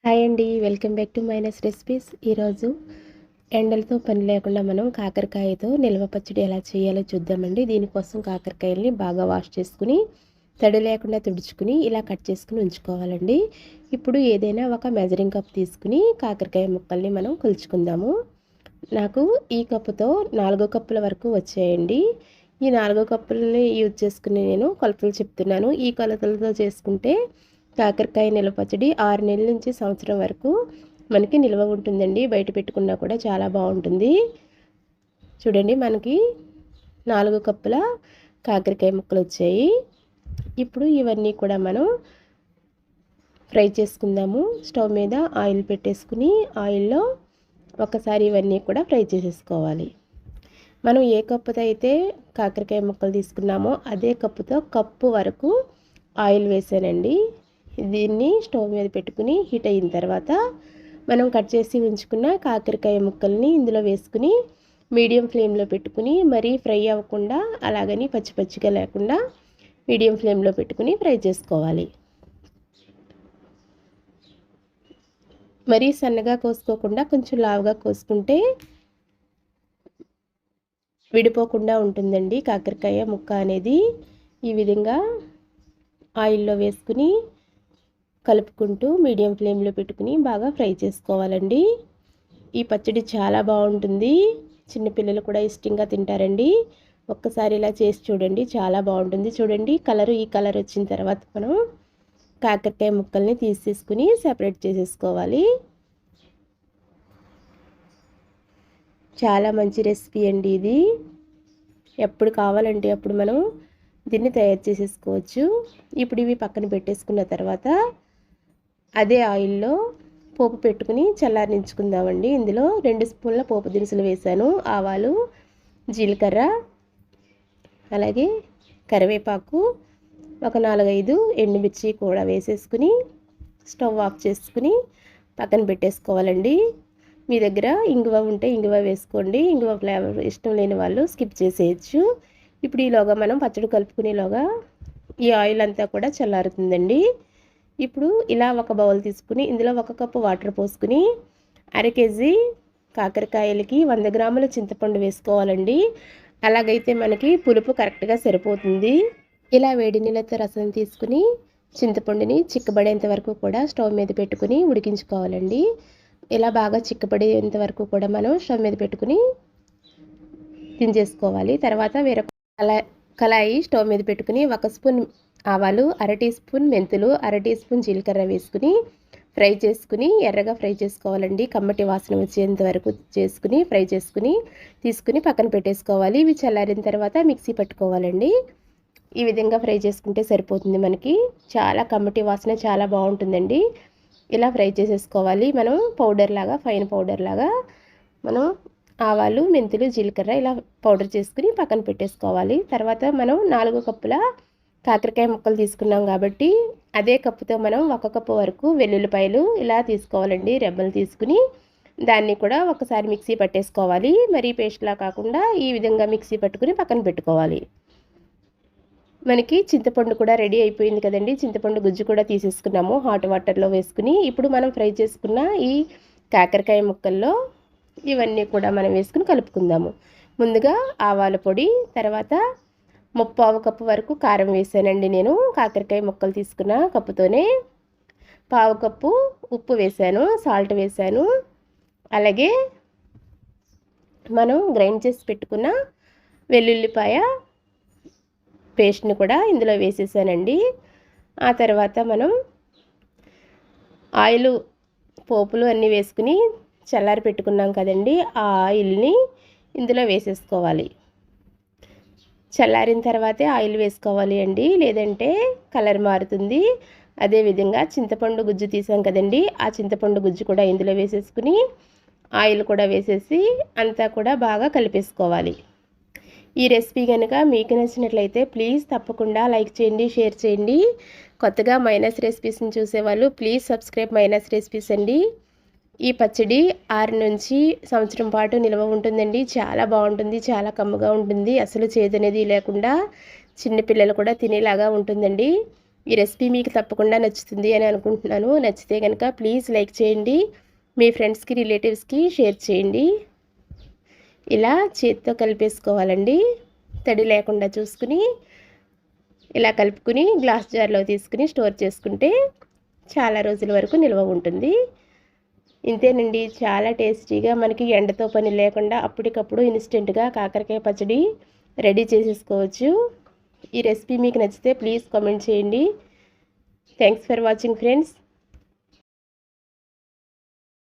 Hi అండి, welcome back to minus recipes. ఈరోజు ఎండలతో పని లేకుండా మనం కాకరకాయతో నిల్వ పచ్చడి ఎలా చేయాలో చూద్దామండి. దీనికోసం కాకరకాయల్ని బాగా వాష్ చేసుకుని తడి లేకుండా తుడుచుకుని ఇలా కట్ చేసుకుని ఉంచుకోవాలండి. ఇప్పుడు ఏదైనా ఒక మెజరింగ్ కప్ తీసుకుని కాకరకాయ ముక్కల్ని మనం కొలుచుకుందాము. నాకు ఈ కప్పుతో 4 కప్పుల వరకు వచ్చాయండి. ఈ 4 కప్పులని యూజ్ చేసుకుని నేను కొలతలు చెప్తున్నాను. ఈ కొలతలతో చేసుకుంటే కాకరకాయ నిల్వ పచ్చడి 6 నెలల నుంచి సంవత్సరం వరకు మనకి నిల్వ ఉంటుందండి. బయట పెట్టుకున్నా కూడా చాలా బాగుంటుంది. చూడండి, మనకి 4 కప్పుల కాకరకాయ ముక్కలు వచ్చాయి. ఇప్పుడు ఇవన్నీ కూడా మనం ఫ్రై చేసుకుందాము. స్టవ్ మీద ఆయిల్ పెట్టేసుకుని ఆయిల్లో ఒకసారి ఇవన్నీ కూడా ఫ్రై చేసేసుకోవాలి. మనం ఏ కప్పుతో అయితే కాకరకాయ ముక్కలు తీసుకున్నామో అదే కప్పుతో కప్పు వరకు ఆయిల్ వేసానండి. దీన్ని స్టవ్ మీద పెట్టుకుని హీట్ అయిన తర్వాత మనం కట్ చేసి ఉంచుకున్న కాకరకాయ ముక్కల్ని ఇందులో వేసుకుని మీడియం ఫ్లేమ్లో పెట్టుకుని మరీ ఫ్రై అవ్వకుండా అలాగని పచ్చి పచ్చిగా లేకుండా మీడియం ఫ్లేమ్లో పెట్టుకుని ఫ్రై చేసుకోవాలి. మరీ సన్నగా కోసుకోకుండా కొంచెం లావుగా కోసుకుంటే విడిపోకుండా ఉంటుందండి కాకరకాయ ముక్క అనేది. ఈ విధంగా ఆయిల్లో వేసుకుని కలుపుకుంటూ మీడియం ఫ్లేమ్లో పెట్టుకుని బాగా ఫ్రై చేసుకోవాలండి. ఈ పచ్చడి చాలా బాగుంటుంది. చిన్నపిల్లలు కూడా ఇష్టంగా తింటారండి. ఒక్కసారి ఇలా చేసి చూడండి, చాలా బాగుంటుంది. చూడండి, ఈ కలర్ వచ్చిన తర్వాత మనం కాకరకాయ ముక్కల్ని తీసేసుకుని సెపరేట్ చేసేసుకోవాలి. చాలా మంచి రెసిపీ అండి ఇది. ఎప్పుడు కావాలంటే అప్పుడు మనం దీన్ని తయారు చేసేసుకోవచ్చు. ఇప్పుడు ఇవి పక్కన పెట్టేసుకున్న తర్వాత అదే ఆయిల్లో పోపు పెట్టుకుని చల్లారించుకుందామండి. ఇందులో 2 స్పూన్ల పోపు దినుసులు వేసాను. ఆవాలు, జీలకర్ర, అలాగే కరివేపాకు, ఒక 4-5 ఎండుమిర్చి కూడా వేసేసుకుని స్టవ్ ఆఫ్ చేసుకుని పక్కన పెట్టేసుకోవాలండి. మీ దగ్గర ఇంగువ ఉంటే ఇంగువ వేసుకోండి. ఇంగువ ఫ్లేవర్ ఇష్టం లేని వాళ్ళు స్కిప్ చేసేయచ్చు. ఇప్పుడు ఈలోగా మనం పచ్చడి కలుపుకునేలోగా ఈ ఆయిల్ అంతా కూడా చల్లారుతుందండి. ఇప్పుడు ఇలా ఒక బౌల్ తీసుకుని ఇందులో 1 కప్పు వాటర్ పోసుకుని 1/2 కేజీ కాకరకాయలకి 100 గ్రాముల చింతపండు వేసుకోవాలండి. అలాగైతే మనకి పులుపు కరెక్ట్గా సరిపోతుంది. ఇలా వేడి నీళ్ళతో రసం తీసుకుని చింతపండుని చిక్కబడేంత వరకు కూడా స్టవ్ మీద పెట్టుకుని ఉడికించుకోవాలండి. ఇలా బాగా చిక్కబడేంత వరకు కూడా మనం స్టవ్ మీద పెట్టుకుని దించేసుకోవాలి. తర్వాత వేరొక కళాయి స్టవ్ మీద పెట్టుకుని 1 స్పూన్ ఆవాలు, 1/2 టీ స్పూన్ మెంతులు, 1/2 టీ స్పూన్ జీలకర్ర వేసుకుని ఫ్రై చేసుకుని ఎర్రగా ఫ్రై చేసుకోవాలండి. కమ్మటి వాసన వచ్చేంత వరకు చేసుకుని ఫ్రై చేసుకుని తీసుకుని పక్కన పెట్టేసుకోవాలి. ఇవి చల్లారిన తర్వాత మిక్సీ పట్టుకోవాలండి. ఈ విధంగా ఫ్రై చేసుకుంటే సరిపోతుంది. మనకి చాలా కమ్మటి వాసన చాలా బాగుంటుందండి. ఇలా ఫ్రై చేసేసుకోవాలి. మనం ఫైన్ పౌడర్ లాగా మనం ఆవాలు, మెంతులు, జీలకర్ర ఇలా పౌడర్ చేసుకుని పక్కన పెట్టేసుకోవాలి. తర్వాత మనం 4 కప్పుల కాకరకాయ ముక్కలు తీసుకున్నాం కాబట్టి అదే కప్పుతో మనం 1 కప్పు వరకు వెల్లుల్లిపాయలు ఇలా తీసుకోవాలండి. రెబ్బలు తీసుకుని దాన్ని కూడా ఒకసారి మిక్సీ పట్టేసుకోవాలి. మరీ పేస్ట్లా కాకుండా ఈ విధంగా మిక్సీ పట్టుకుని పక్కన పెట్టుకోవాలి. మనకి చింతపండు కూడా రెడీ అయిపోయింది కదండి. చింతపండు గుజ్జు కూడా తీసేసుకున్నాము హాట్ వాటర్లో వేసుకుని. ఇప్పుడు మనం ఫ్రై చేసుకున్న ఈ కాకరకాయ ముక్కల్లో ఇవన్నీ కూడా మనం వేసుకుని కలుపుకుందాము. ముందుగా ఆవాల పొడి, తర్వాత 1/4 కప్పు వరకు కారం వేసానండి. నేను కాకరకాయ ముక్కలు తీసుకున్న కప్పుతోనే 1/4 కప్పు ఉప్పు వేసాను, సాల్ట్ వేసాను. అలాగే మనం గ్రైండ్ చేసి పెట్టుకున్న వెల్లుల్లిపాయ పేస్ట్ని కూడా ఇందులో వేసేసానండి. ఆ తర్వాత మనం ఆయిల్, పోపులు అన్నీ వేసుకుని చల్లారి పెట్టుకున్నాం కదండి. ఆ ఆయిల్ని ఇందులో వేసేసుకోవాలి. చల్లారిన తర్వాతే ఆయిల్ వేసుకోవాలి అండి, లేదంటే కలర్ మారుతుంది. అదేవిధంగా చింతపండు గుజ్జు తీసాం కదండి, ఆ చింతపండు గుజ్జు కూడా ఇందులో వేసేసుకుని ఆయిల్ కూడా వేసేసి అంతా కూడా బాగా కలిపేసుకోవాలి. ఈ రెసిపీ కనుక మీకు నచ్చినట్లయితే ప్లీజ్ తప్పకుండా లైక్ చేయండి, షేర్ చేయండి. కొత్తగా మైనస్ రెసిపీస్ని చూసేవాళ్ళు ప్లీజ్ సబ్స్క్రైబ్ మైనస్ రెసిపీస్ అండి. ఈ పచ్చడి 6 నుంచి సంవత్సరం పాటు నిల్వ ఉంటుందండి. చాలా బాగుంటుంది, చాలా కమ్మగా ఉంటుంది. అసలు చేదు అనేది లేకుండా చిన్నపిల్లలు కూడా తినేలాగా ఉంటుందండి. ఈ రెసిపీ మీకు తప్పకుండా నచ్చుతుంది అని అనుకుంటున్నాను. నచ్చితే కనుక ప్లీజ్ లైక్ చేయండి, మీ ఫ్రెండ్స్కి రిలేటివ్స్కి షేర్ చేయండి. ఇలా చేతితో కలిపేసుకోవాలండి. తడి లేకుండా చూసుకుని ఇలా కలుపుకుని గ్లాస్ జార్లో తీసుకుని స్టోర్ చేసుకుంటే చాలా రోజుల వరకు నిల్వ ఉంటుంది. ఇంతేనండి, చాలా టేస్టీగా మనకి ఎండతో పని లేకుండా అప్పటికప్పుడు ఇన్స్టెంట్గా కాకరకాయ పచ్చడి రెడీ చేసేసుకోవచ్చు. ఈ రెసిపీ మీకు నచ్చితే ప్లీజ్ కామెంట్ చేయండి. Thanks for watching friends.